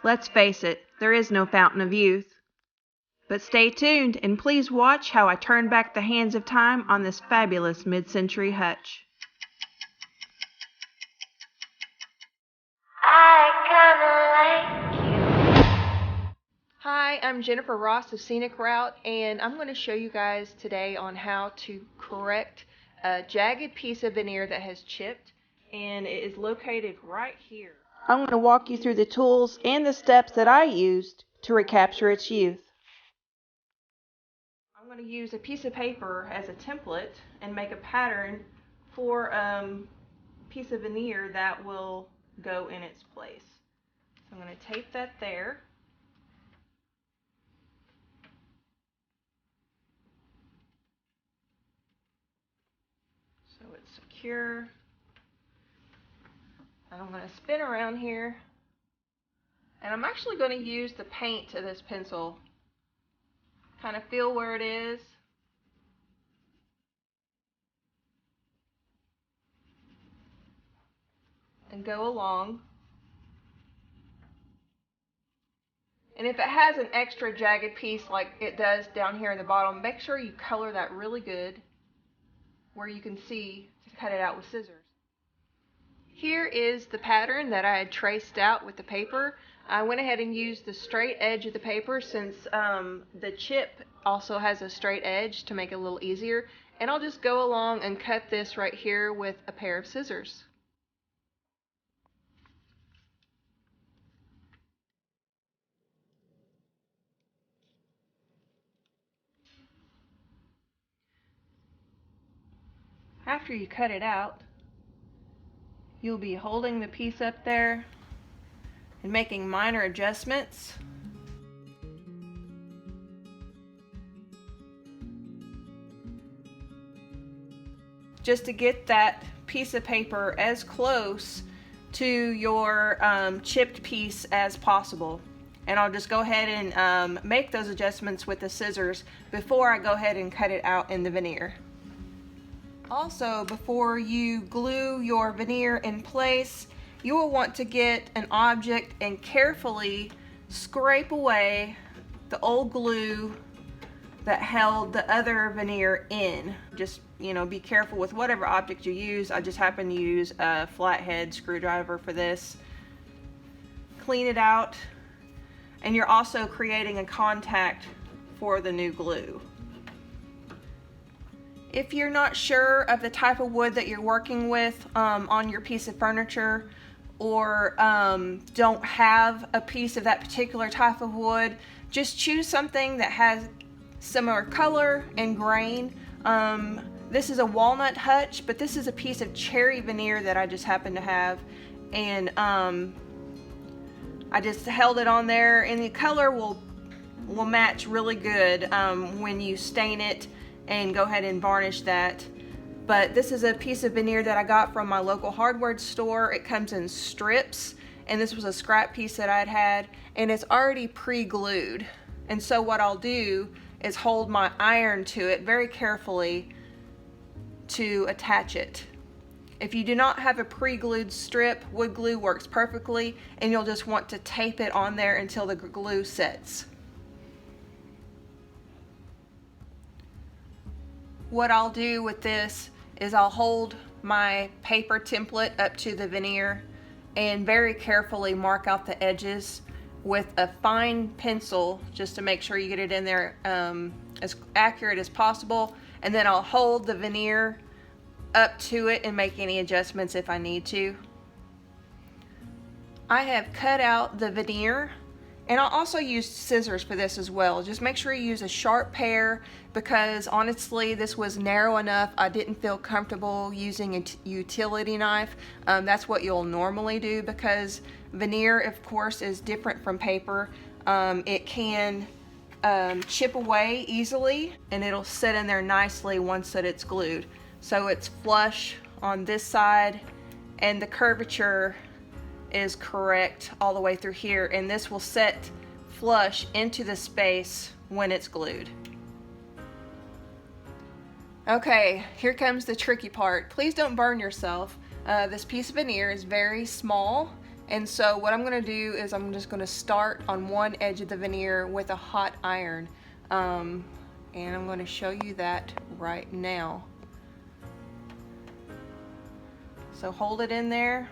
Let's face it, there is no fountain of youth. But stay tuned and please watch how I turn back the hands of time on this fabulous mid-century hutch. Hi, I'm Jennifer Ross of Scenic Route, and I'm going to show you guys today on how to correct a jagged piece of veneer that has chipped, and it is located right here. I'm going to walk you through the tools and the steps that I used to recapture its youth. I'm going to use a piece of paper as a template and make a pattern for a piece of veneer that will go in its place. So I'm going to tape that there. So it's secure. I'm going to spin around here, and I'm actually going to use the paint to this pencil. Kind of feel where it is. And go along. And if it has an extra jagged piece like it does down here in the bottom, make sure you color that really good where you can see to cut it out with scissors. Here is the pattern that I had traced out with the paper. I went ahead and used the straight edge of the paper since the chip also has a straight edge to make it a little easier. And I'll just go along and cut this right here with a pair of scissors. After you cut it out, you'll be holding the piece up there and making minor adjustments. Just to get that piece of paper as close to your chipped piece as possible. And I'll just go ahead and make those adjustments with the scissors before I go ahead and cut it out in the veneer. Also, before you glue your veneer in place, you will want to get an object and carefully scrape away the old glue that held the other veneer in. Just, be careful with whatever object you use. I just happen to use a flathead screwdriver for this. Clean it out, and you're also creating a contact for the new glue. If you're not sure of the type of wood that you're working with on your piece of furniture, or don't have a piece of that particular type of wood, just choose something that has similar color and grain. This is a walnut hutch, but this is a piece of cherry veneer that I just happen to have, and I just held it on there, and the color will match really good when you stain it and go ahead and varnish that. But this is a piece of veneer that I got from my local hardware store. It comes in strips, and this was a scrap piece that I'd had, and it's already pre-glued. And so what I'll do is hold my iron to it very carefully to attach it. If you do not have a pre-glued strip, wood glue works perfectly, and you'll just want to tape it on there until the glue sets. What I'll do with this is I'll hold my paper template up to the veneer and very carefully mark out the edges with a fine pencil, just to make sure you get it in there as accurate as possible. And then I'll hold the veneer up to it and make any adjustments if I need to. I have cut out the veneer, and I'll also use scissors for this as well. Just make sure you use a sharp pair, because honestly this was narrow enough I didn't feel comfortable using a utility knife. That's what you'll normally do, because veneer, of course, is different from paper. It can chip away easily, and it'll sit in there nicely once that it's glued. So it's flush on this side, and the curvature is correct all the way through here, and this will set flush into the space when it's glued. Okay, here comes the tricky part. Please don't burn yourself. This piece of veneer is very small, And so what I'm going to do is I'm just going to start on one edge of the veneer with a hot iron. And I'm going to show you that right now. So hold it in there,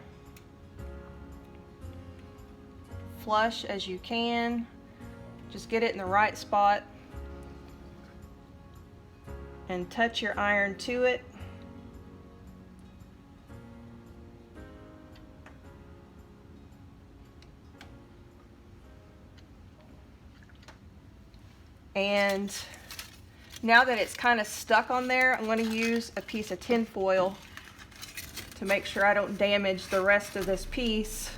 flush as you can, just get it in the right spot, and touch your iron to it. And now that it's kind of stuck on there, I'm going to use a piece of tin foil to make sure I don't damage the rest of this piece.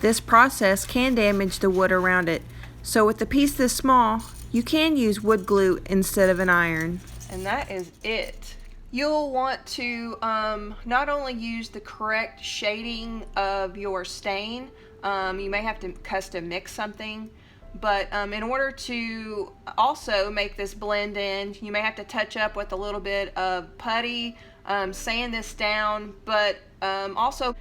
This process can damage the wood around it, so with a piece this small, you can use wood glue instead of an iron. And that is it. You'll want to not only use the correct shading of your stain, you may have to custom mix something, but in order to also make this blend in, you may have to touch up with a little bit of putty, sand this down, but also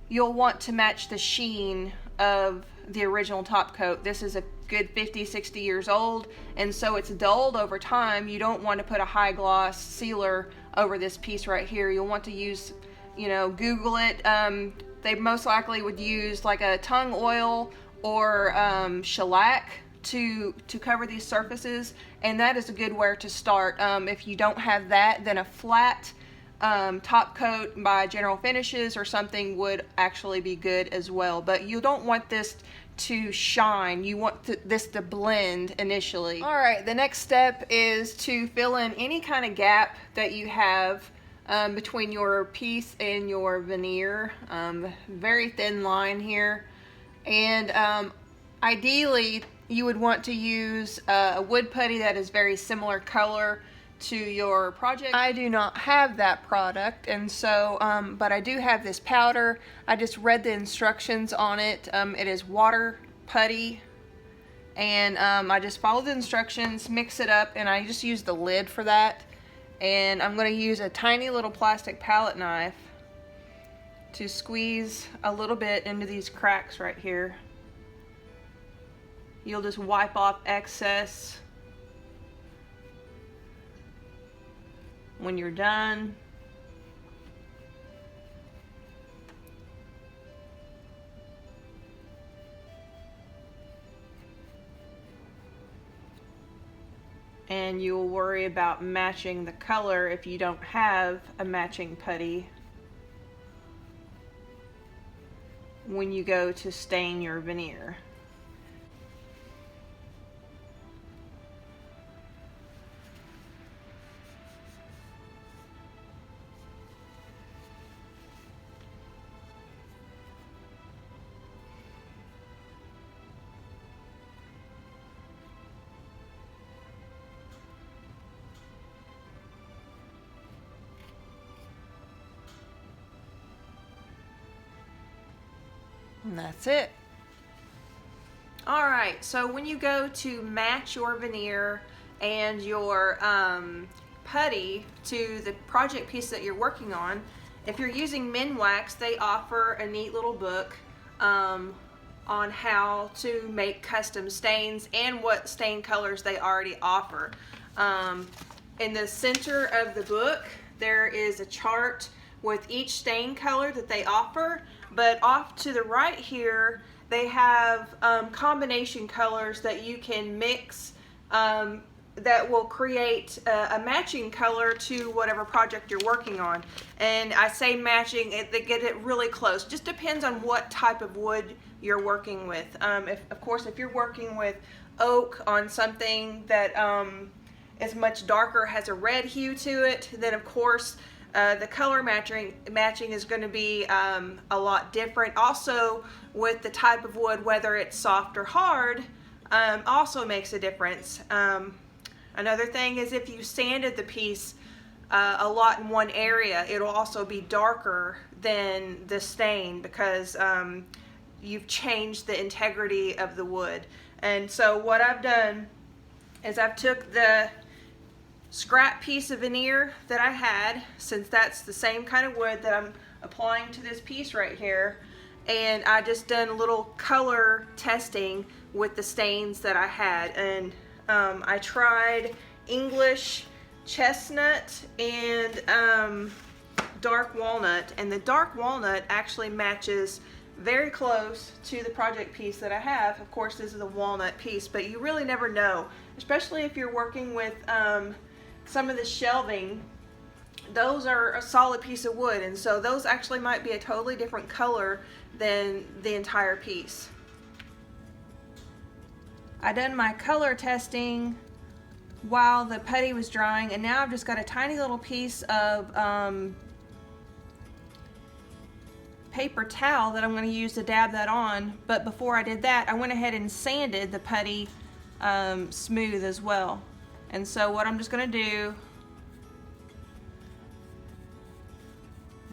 you'll want to match the sheen of the original top coat. This is a good 50-60 years old, and so it's dulled over time. You don't want to put a high gloss sealer over this piece right here. You'll want to use, Google it. They most likely would use like a tung oil or shellac to cover these surfaces, and that is a good where to start. If you don't have that, then a flat top coat by General Finishes or something would actually be good as well. But you don't want this to shine. You want this to blend initially. All right, the next step is to fill in any kind of gap that you have between your piece and your veneer. Very thin line here. And ideally, you would want to use a wood putty that is very similar color to your project. I do not have that product, and so but I do have this powder. I just read the instructions on it. It is water putty, and I just follow the instructions, mix it up, and I just use the lid for that. And I'm going to use a tiny little plastic palette knife to squeeze a little bit into these cracks right here. You'll just wipe off excess when you're done. And you'll worry about matching the color if you don't have a matching putty when you go to stain your veneer. And that's it. All right, so when you go to match your veneer and your putty to the project piece that you're working on, if you're using Minwax, they offer a neat little book on how to make custom stains and what stain colors they already offer. In the center of the book, there is a chart with each stain color that they offer, but off to the right here, they have combination colors that you can mix that will create a matching color to whatever project you're working on. And I say matching, they get it really close. Just depends on what type of wood you're working with. Of course, if you're working with oak on something that is much darker, has a red hue to it, then of course the color matching is going to be a lot different. Also, with the type of wood, whether it's soft or hard, also makes a difference. Another thing is if you sanded the piece a lot in one area, it'll also be darker than the stain because you've changed the integrity of the wood. And so what I've done is I've took the scrap piece of veneer that I had, since that's the same kind of wood that I'm applying to this piece right here, and I just done a little color testing with the stains that I had, and I tried English chestnut and dark walnut, and the dark walnut actually matches very close to the project piece that I have. Of course, this is a walnut piece, but you really never know, especially if you're working with some of the shelving. Those are a solid piece of wood, and so those actually might be a totally different color than the entire piece. I done my color testing while the putty was drying, and now I've just got a tiny little piece of paper towel that I'm going to use to dab that on. But before I did that, I went ahead and sanded the putty smooth as well. And so what I'm just going to do,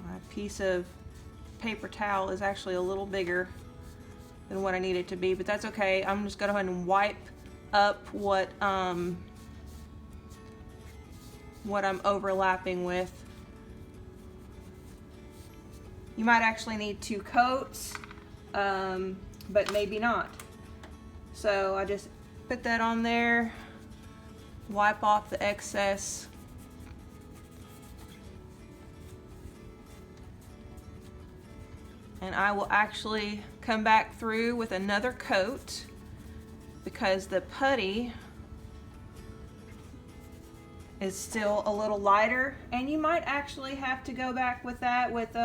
my piece of paper towel is actually a little bigger than what I need it to be, but that's okay. I'm just going to go ahead and wipe up what I'm overlapping with. You might actually need 2 coats, but maybe not. So I just put that on there, wipe off the excess. And I will actually come back through with another coat because the putty is still a little lighter, and you might actually have to go back with that with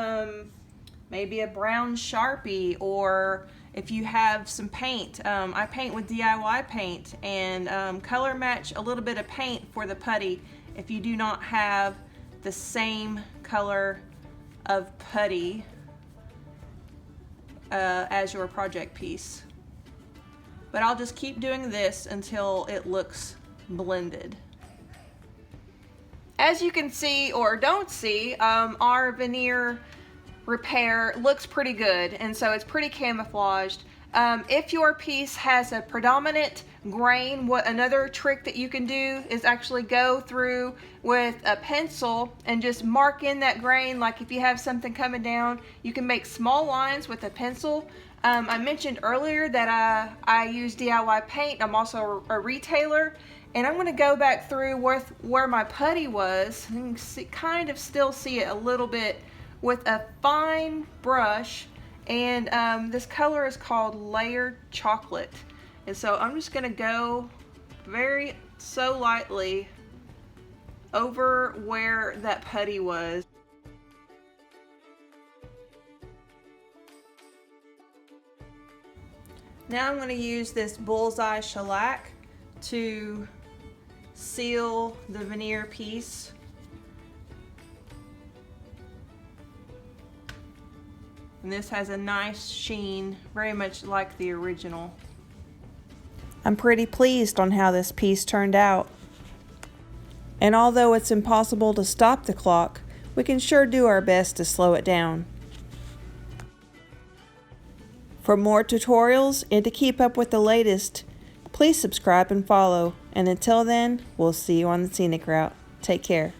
maybe a brown Sharpie, or if you have some paint. I paint with DIY paint, and color match a little bit of paint for the putty if you do not have the same color of putty as your project piece. But I'll just keep doing this until it looks blended. As you can see or don't see, our veneer repair looks pretty good, and so it's pretty camouflaged. If your piece has a predominant grain, another trick that you can do is actually go through with a pencil and just mark in that grain. Like if you have something coming down, you can make small lines with a pencil. I mentioned earlier that I use DIY paint. I'm also a retailer, and I'm going to go back through where my putty was. You can see, kind of still see it a little bit with a fine brush, and this color is called Layered Chocolate. And so I'm just going to go so lightly over where that putty was. Now I'm going to use this bullseye shellac to seal the veneer piece. And this has a nice sheen, very much like the original. I'm pretty pleased on how this piece turned out. And although it's impossible to stop the clock, we can sure do our best to slow it down. For more tutorials and to keep up with the latest, please subscribe and follow. And until then, we'll see you on the scenic route. Take care.